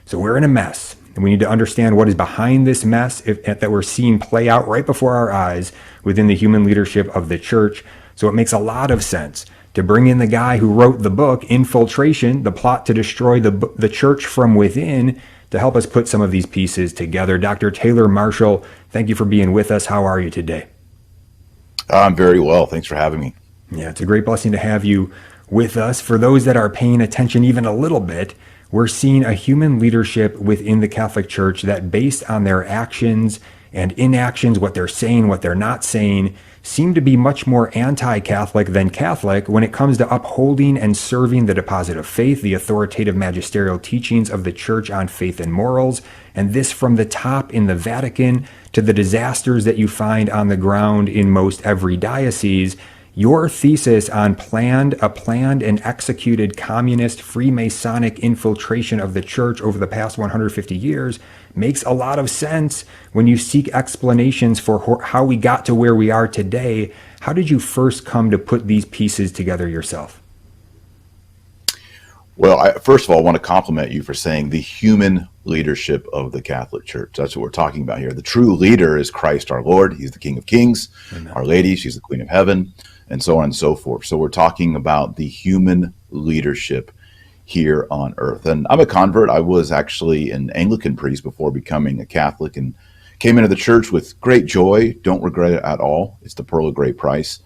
So we're in a mess, and we need to understand what is behind this mess that we're seeing play out right before our eyes within the human leadership of the church. So it makes a lot of sense to bring in the guy who wrote the book, Infiltration, the plot to destroy the church from within, to help us put some of these pieces together. Dr. Taylor Marshall, thank you for being with us. How are you today? I'm very well. Thanks for having me. Yeah, it's a great blessing to have you with us. For those that are paying attention even a little bit, we're seeing a human leadership within the Catholic Church that, based on their actions and inactions, what they're saying, what they're not saying, seem to be much more anti-Catholic than Catholic when it comes to upholding and serving the deposit of faith, the authoritative magisterial teachings of the Church on faith and morals, and this from the top in the Vatican to the disasters that you find on the ground in most every diocese. Your thesis on a planned and executed communist Freemasonic infiltration of the church over the past 150 years makes a lot of sense when you seek explanations for how we got to where we are today. How did you first come to put these pieces together yourself? Well, first of all, I want to compliment you for saying the human leadership of the Catholic Church. That's what we're talking about here. The true leader is Christ our Lord. He's the King of Kings. Amen. Our Lady, she's the Queen of Heaven, and so on and so forth. So we're talking about the human leadership here on earth. And I'm a convert. I was actually an Anglican priest before becoming a Catholic, and came into the church with great joy. Don't regret it at all. It's the pearl of great price.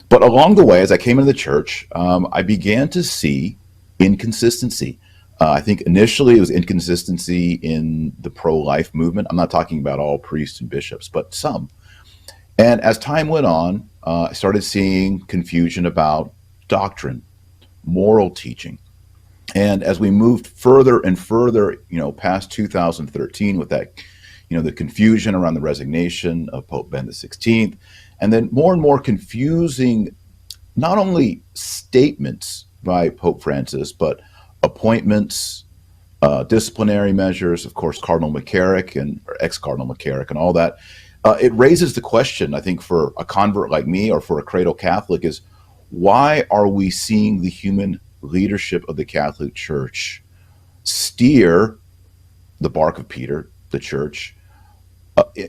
But along the way, as I came into the church, I began to see inconsistency. I think initially it was inconsistency in the pro-life movement. I'm not talking about all priests and bishops, but some. And as time went on, I started seeing confusion about doctrine, moral teaching. And as we moved further and further, past 2013 with that, the confusion around the resignation of Pope Benedict XVI, and then more and more confusing, not only statements by Pope Francis, but appointments, disciplinary measures, of course, Cardinal McCarrick or ex-Cardinal McCarrick and all that. It raises the question, I think, for a convert like me or for a cradle Catholic is, why are we seeing the human leadership of the Catholic Church steer the bark of Peter, the church,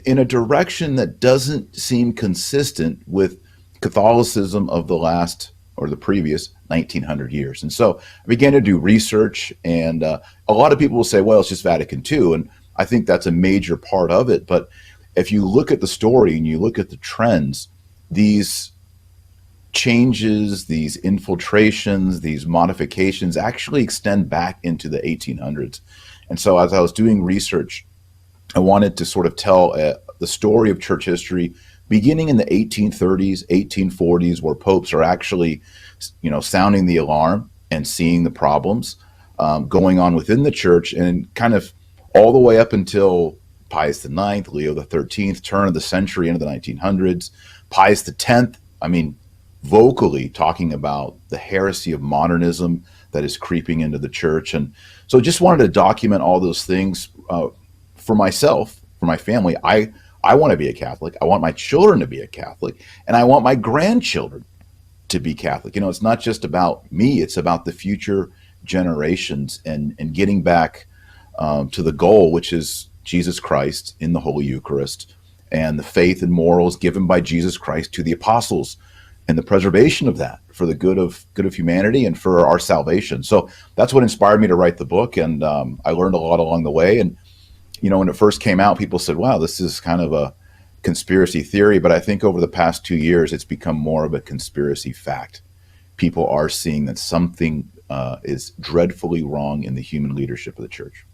in a direction that doesn't seem consistent with Catholicism of the last or the previous 1900 years? And so I began to do research, and a lot of people will say, well, it's just Vatican II. And I think that's a major part of it. But if you look at the story and you look at the trends, these changes, these infiltrations, these modifications actually extend back into the 1800s. And so as I was doing research, I wanted to sort of tell the story of church history beginning in the 1830s, 1840s, where popes are actually, sounding the alarm and seeing the problems going on within the church, and kind of all the way up until Pius IX, Leo XIII, turn of the century into the 1900s, Pius X, vocally talking about the heresy of modernism that is creeping into the church. And so just wanted to document all those things for myself, for my family. I want to be a Catholic. I want my children to be a Catholic, and I want my grandchildren to be Catholic. It's not just about me, it's about the future generations, and getting back to the goal, which is Jesus Christ in the Holy Eucharist, and the faith and morals given by Jesus Christ to the apostles, and the preservation of that for the good of humanity and for our salvation. So that's what inspired me to write the book, and I learned a lot along the way. And when it first came out, people said, wow, this is kind of a conspiracy theory. But I think over the past 2 years, it's become more of a conspiracy fact. People are seeing that something is dreadfully wrong in the human leadership of the church.